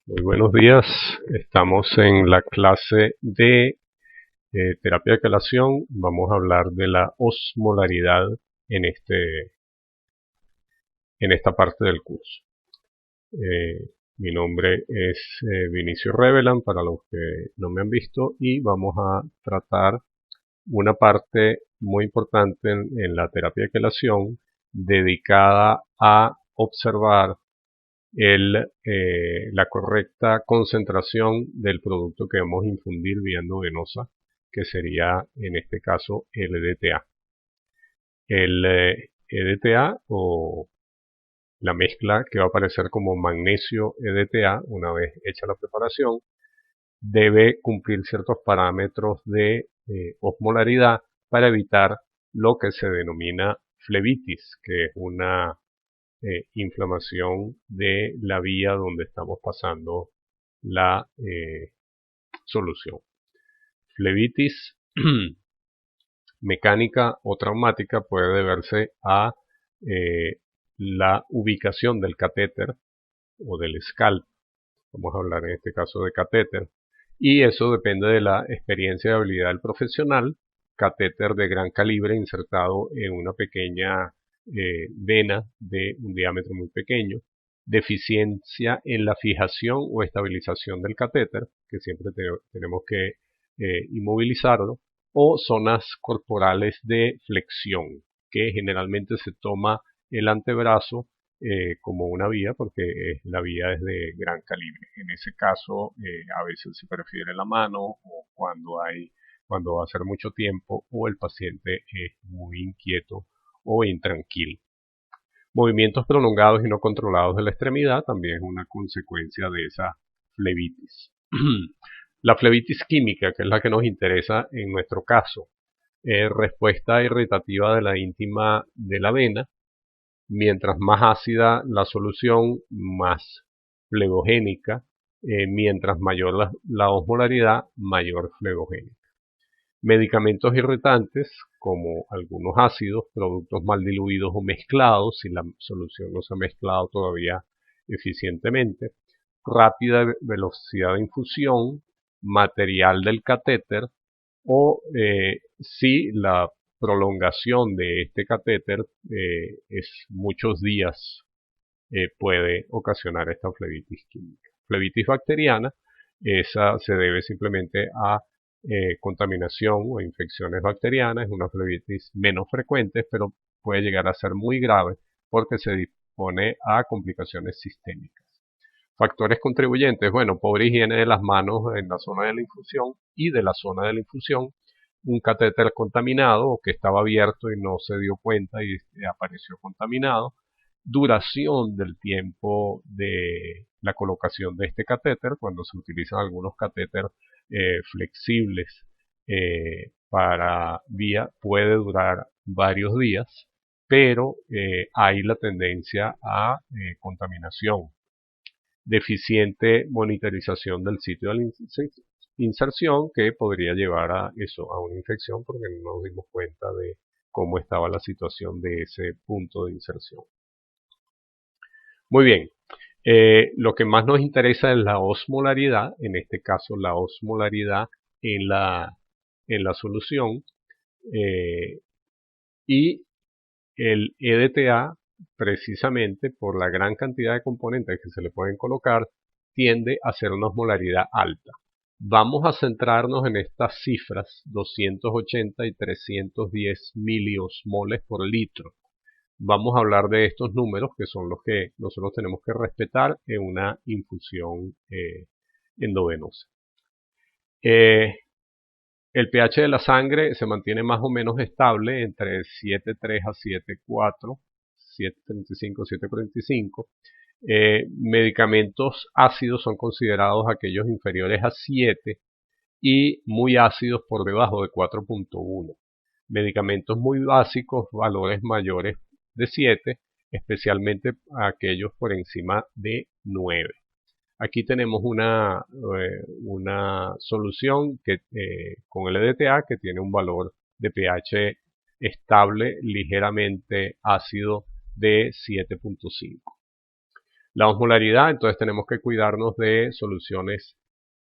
Muy buenos días, estamos en la clase de terapia de quelación. Vamos a hablar de la osmolaridad en, en esta parte del curso. Mi nombre es Vinicio Revelan, para los que no me han visto, y vamos a tratar una parte muy importante en la terapia de quelación dedicada a observar la correcta concentración del producto que vamos a infundir vía endovenosa, que sería en este caso el EDTA. El EDTA, o la mezcla que va a aparecer como magnesio EDTA una vez hecha la preparación, debe cumplir ciertos parámetros de osmolaridad para evitar lo que se denomina flebitis, que es una inflamación de la vía donde estamos pasando la solución. Flebitis mecánica o traumática puede deberse a la ubicación del catéter o del scalp. Vamos a hablar en este caso de catéter. Y eso depende de la experiencia y habilidad del profesional. Catéter de gran calibre insertado en una pequeña vena de un diámetro muy pequeño. Deficiencia en la fijación o estabilización del catéter, que siempre tenemos que inmovilizarlo. O zonas corporales de flexión, que generalmente se toma el antebrazo como una vía, porque la vía es de gran calibre. En ese caso, a veces se prefiere la mano, o cuando va a ser mucho tiempo o el paciente es muy inquieto o intranquilo. Movimientos prolongados y no controlados de la extremidad también es una consecuencia de esa flebitis. La flebitis química, que es la que nos interesa en nuestro caso, respuesta irritativa de la íntima de la vena. Mientras más ácida la solución, más flegogénica. Mientras mayor la osmolaridad, mayor flegogénica. Medicamentos irritantes, como algunos ácidos, productos mal diluidos o mezclados, si la solución no se ha mezclado todavía eficientemente. Rápida velocidad de infusión, material del catéter, o si la prolongación de este catéter es muchos días, puede ocasionar esta flebitis química. Flebitis bacteriana, esa se debe simplemente a contaminación o infecciones bacterianas, es una flebitis menos frecuente, pero puede llegar a ser muy grave porque se dispone a complicaciones sistémicas. Factores contribuyentes, bueno, pobre higiene de las manos en la zona de la infusión y de la zona de la infusión, un catéter contaminado que estaba abierto y no se dio cuenta y apareció contaminado, duración del tiempo de la colocación de este catéter, cuando se utilizan algunos catéteres flexibles para vía, puede durar varios días, pero hay la tendencia a contaminación. Deficiente monitorización del sitio de la inserción, que podría llevar a eso, a una infección, porque no nos dimos cuenta de cómo estaba la situación de ese punto de inserción. Muy bien, lo que más nos interesa es la osmolaridad, en este caso la osmolaridad en la solución, y el EDTA, precisamente por la gran cantidad de componentes que se le pueden colocar, tiende a ser una osmolaridad alta. Vamos a centrarnos en estas cifras, 280 y 310 miliosmoles por litro. Vamos a hablar de estos números, que son los que nosotros tenemos que respetar en una infusión endovenosa. El pH de la sangre se mantiene más o menos estable entre 7,3 a 7,4, 7,35, 7,45. Medicamentos ácidos son considerados aquellos inferiores a 7 y muy ácidos por debajo de 4,1. Medicamentos muy básicos, valores mayores de 7, especialmente aquellos por encima de 9. Aquí tenemos una solución que, con el EDTA, que tiene un valor de pH estable, ligeramente ácido, de 7,5. La osmolaridad, entonces tenemos que cuidarnos de soluciones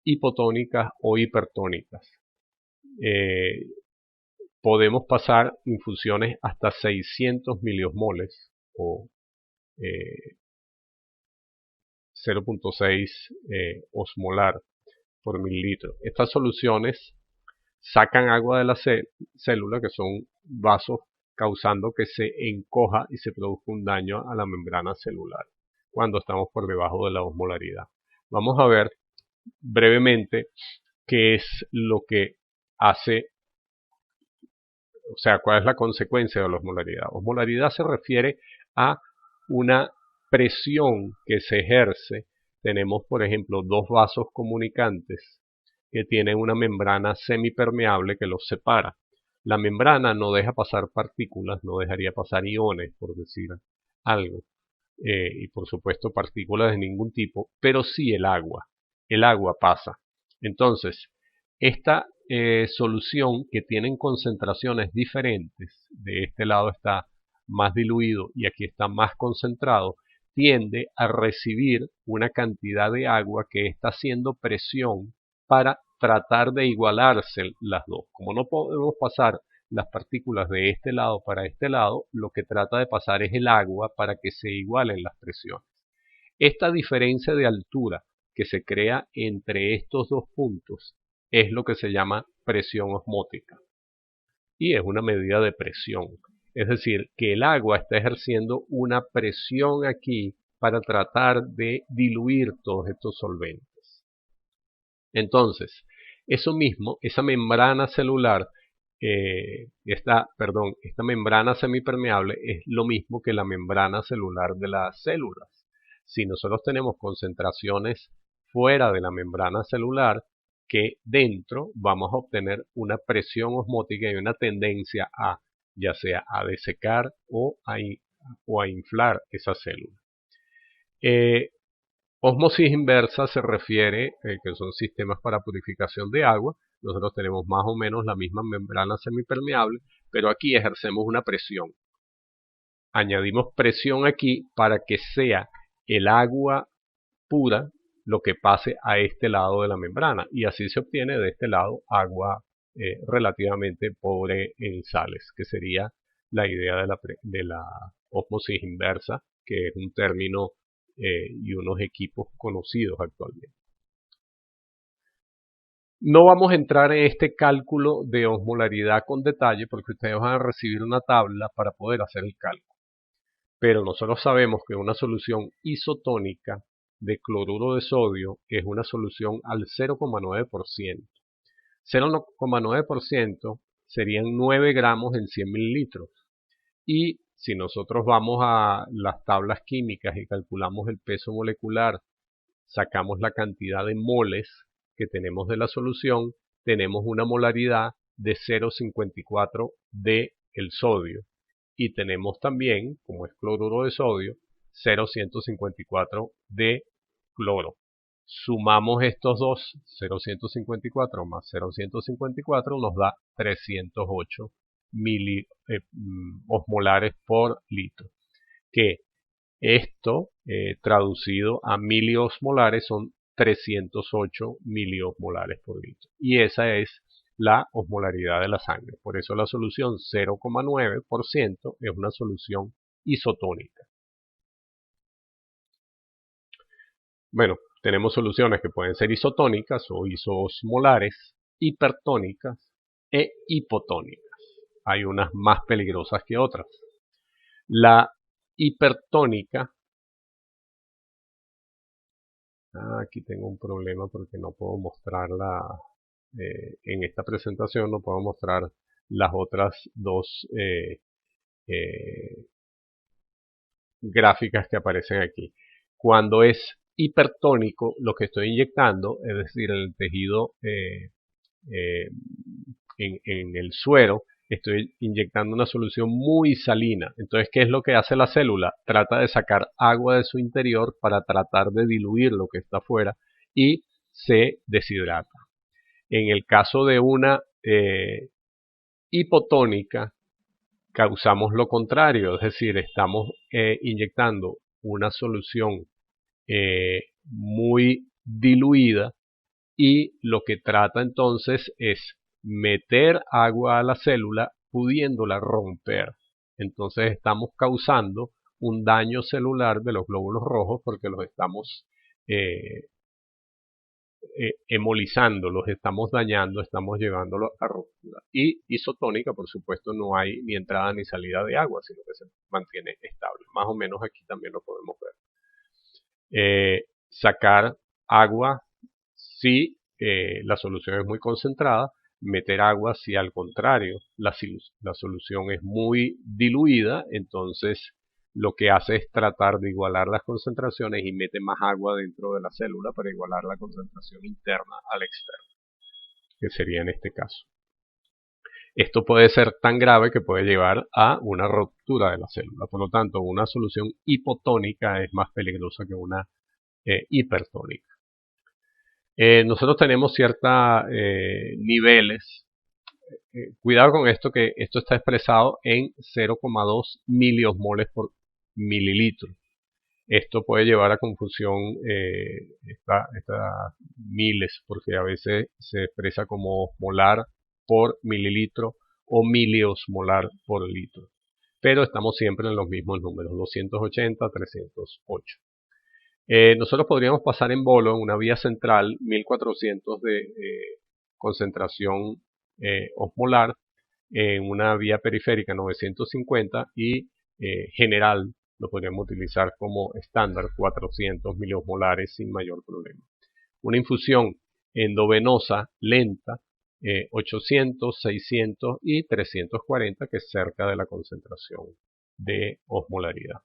hipotónicas o hipertónicas. Podemos pasar infusiones hasta 600 miliosmoles o 0.6 osmolar por mililitro. Estas soluciones sacan agua de la célula, que son vasos, causando que se encoja y se produzca un daño a la membrana celular cuando estamos por debajo de la osmolaridad. Vamos a ver brevemente qué es lo que hace, o sea, cuál es la consecuencia de la osmolaridad. Osmolaridad se refiere a una presión que se ejerce. Tenemos, por ejemplo, dos vasos comunicantes que tienen una membrana semipermeable que los separa. La membrana no deja pasar partículas, no dejaría pasar iones, por decir algo. Y por supuesto partículas de ningún tipo, pero sí el agua. El agua pasa. Entonces, esta solución que tienen concentraciones diferentes, de este lado está más diluido y aquí está más concentrado, tiende a recibir una cantidad de agua que está haciendo presión para tratar de igualarse las dos. Como no podemos pasar las partículas de este lado para este lado, lo que trata de pasar es el agua para que se igualen las presiones. Esta diferencia de altura que se crea entre estos dos puntos es lo que se llama presión osmótica. Y es una medida de presión. Es decir, que el agua está ejerciendo una presión aquí para tratar de diluir todos estos solventes. Entonces, eso mismo, esa membrana celular, esta membrana semipermeable es lo mismo que la membrana celular de las células. Si nosotros tenemos concentraciones fuera de la membrana celular que dentro, vamos a obtener una presión osmótica y una tendencia a, ya sea a desecar o a inflar esa célula. Ósmosis inversa se refiere, que son sistemas para purificación de agua. Nosotros tenemos más o menos la misma membrana semipermeable, pero aquí ejercemos una presión. Añadimos presión aquí para que sea el agua pura lo que pase a este lado de la membrana, y así se obtiene de este lado agua relativamente pobre en sales, que sería la idea de la ósmosis inversa, que es un término y unos equipos conocidos actualmente. No vamos a entrar en este cálculo de osmolaridad con detalle porque ustedes van a recibir una tabla para poder hacer el cálculo. Pero nosotros sabemos que una solución isotónica de cloruro de sodio es una solución al 0,9%. 0,9% serían 9 gramos en 100 mililitros. Y si nosotros vamos a las tablas químicas y calculamos el peso molecular, sacamos la cantidad de moles que tenemos de la solución, tenemos una molaridad de 0,54 de el sodio. Y tenemos también, como es cloruro de sodio, 0,154 de cloro. Sumamos estos dos, 0,154 más 0,154 nos da 308 osmolares por litro. Que esto, traducido a miliosmolares, son 308 miliosmolares por litro. Y esa es la osmolaridad de la sangre. Por eso la solución 0,9% es una solución isotónica. Bueno, tenemos soluciones que pueden ser isotónicas o isosmolares, hipertónicas e hipotónicas. Hay unas más peligrosas que otras. La hipertónica, aquí tengo un problema porque no puedo mostrarla en esta presentación, no puedo mostrar las otras dos gráficas que aparecen aquí. Cuando es hipertónico, lo que estoy inyectando, es decir, el tejido en el suero, estoy inyectando una solución muy salina. Entonces, ¿qué es lo que hace la célula? Trata de sacar agua de su interior para tratar de diluir lo que está afuera y se deshidrata. En el caso de una hipotónica, causamos lo contrario, es decir, estamos inyectando una solución muy diluida, y lo que trata entonces es meter agua a la célula pudiéndola romper. Entonces estamos causando un daño celular de los glóbulos rojos porque los estamos hemolizando, los estamos dañando, estamos llevándolos a ruptura. Y isotónica, por supuesto, no hay ni entrada ni salida de agua, sino que se mantiene estable. Más o menos aquí también lo podemos ver. Sacar agua si la solución es muy concentrada, meter agua si al contrario la solución es muy diluida, entonces lo que hace es tratar de igualar las concentraciones y mete más agua dentro de la célula para igualar la concentración interna al externo, que sería en este caso. Esto puede ser tan grave que puede llevar a una ruptura de la célula. Por lo tanto, una solución hipotónica es más peligrosa que una hipertónica. Nosotros tenemos ciertos niveles. Cuidado con esto, que esto está expresado en 0,2 miliosmoles por mililitro. Esto puede llevar a confusión estas miles, porque a veces se expresa como osmolar por mililitro o miliosmolar por litro. Pero estamos siempre en los mismos números, 280, 308. Nosotros podríamos pasar en bolo en una vía central 1400 de concentración osmolar, en una vía periférica 950 y general lo podríamos utilizar como estándar 400 miliosmolares sin mayor problema. Una infusión endovenosa lenta 800, 600 y 340, que es cerca de la concentración de osmolaridad.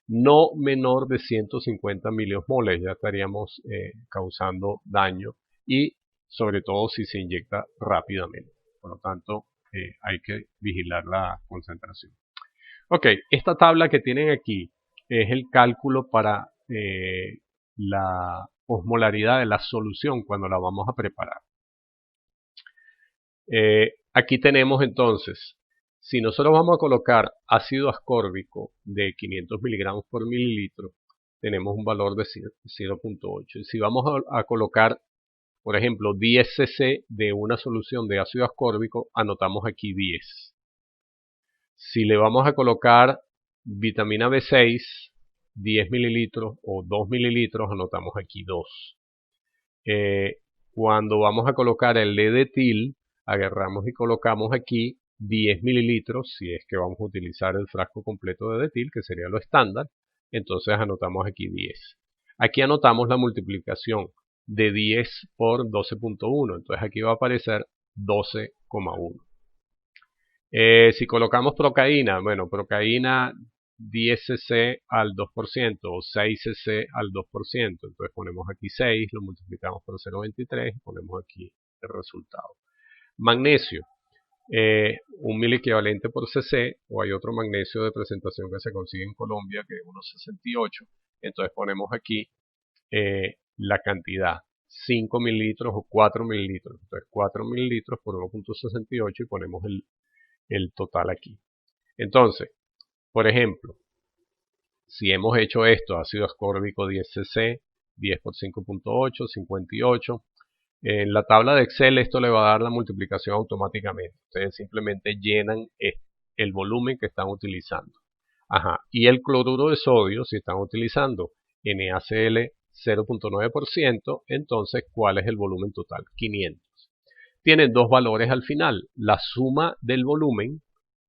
No menor de 150 miliosmoles, ya estaríamos causando daño, y sobre todo si se inyecta rápidamente. Por lo tanto, hay que vigilar la concentración. Ok, esta tabla que tienen aquí es el cálculo para la osmolaridad de la solución cuando la vamos a preparar. Aquí tenemos entonces, si nosotros vamos a colocar ácido ascórbico de 500 miligramos por mililitro, tenemos un valor de 0.8. Y si vamos a colocar, por ejemplo, 10 cc de una solución de ácido ascórbico, anotamos aquí 10. Si le vamos a colocar vitamina B6, 10 mililitros o 2 mililitros, anotamos aquí 2. Cuando vamos a colocar el L-etil, agarramos y colocamos aquí 10 mililitros, si es que vamos a utilizar el frasco completo de etil, que sería lo estándar, entonces anotamos aquí 10. Aquí anotamos la multiplicación de 10 por 12.1, entonces aquí va a aparecer 12,1. Si colocamos procaína, bueno, procaína 10 cc al 2% o 6 cc al 2%, entonces ponemos aquí 6, lo multiplicamos por 0,23 y ponemos aquí el resultado. Magnesio, 1 equivalente por cc, o hay otro magnesio de presentación que se consigue en Colombia que es 1,68, entonces ponemos aquí la cantidad, 5 mililitros o 4 mililitros, entonces 4 mililitros por 1,68 y ponemos el total aquí. Entonces, por ejemplo, si hemos hecho esto, ácido ascórbico 10 cc, 10 por 5.8, 58, en la tabla de Excel esto le va a dar la multiplicación automáticamente. Ustedes simplemente llenan el volumen que están utilizando. Ajá. Y el cloruro de sodio, si están utilizando NaCl 0.9%, entonces ¿cuál es el volumen total? 500. Tienen dos valores al final. La suma del volumen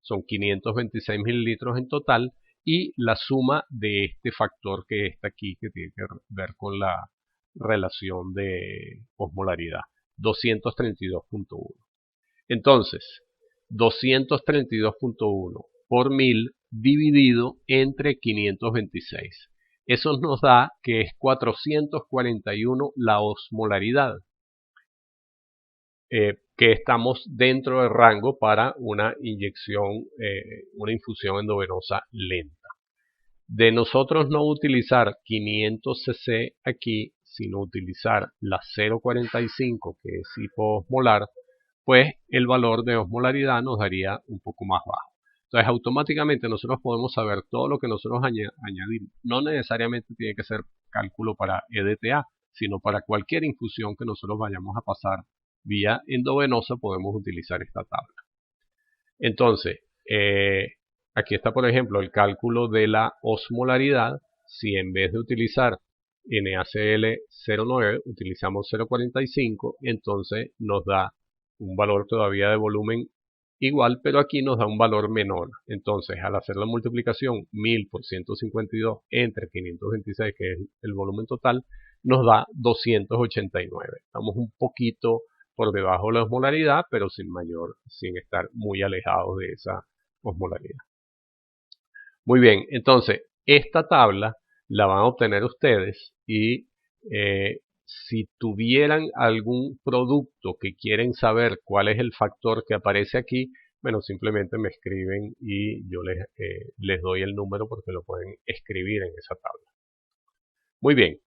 son 526 mililitros en total, y la suma de este factor que está aquí, que tiene que ver con la relación de osmolaridad, 232.1. Entonces, 232.1 por 1000 dividido entre 526. Eso nos da que es 441 la osmolaridad, que estamos dentro del rango para una inyección, una infusión endovenosa lenta. De nosotros no utilizar 500 cc aquí, sino utilizar la 0.45, que es hipoosmolar, pues el valor de osmolaridad nos daría un poco más bajo. Entonces, automáticamente nosotros podemos saber todo lo que nosotros añadimos. No necesariamente tiene que ser cálculo para EDTA, sino para cualquier infusión que nosotros vayamos a pasar vía endovenosa podemos utilizar esta tabla. Entonces, aquí está, por ejemplo, el cálculo de la osmolaridad. Si en vez de utilizar NaCl 0,9 utilizamos 0,45, entonces nos da un valor todavía de volumen igual, pero aquí nos da un valor menor. Entonces, al hacer la multiplicación 1000 por 152 entre 526, que es el volumen total, nos da 289. Estamos un poquito por debajo de la osmolaridad, pero sin estar muy alejados de esa osmolaridad. Muy bien, entonces, esta tabla la van a obtener ustedes y si tuvieran algún producto que quieren saber cuál es el factor que aparece aquí, bueno, simplemente me escriben y yo les doy el número porque lo pueden escribir en esa tabla. Muy bien,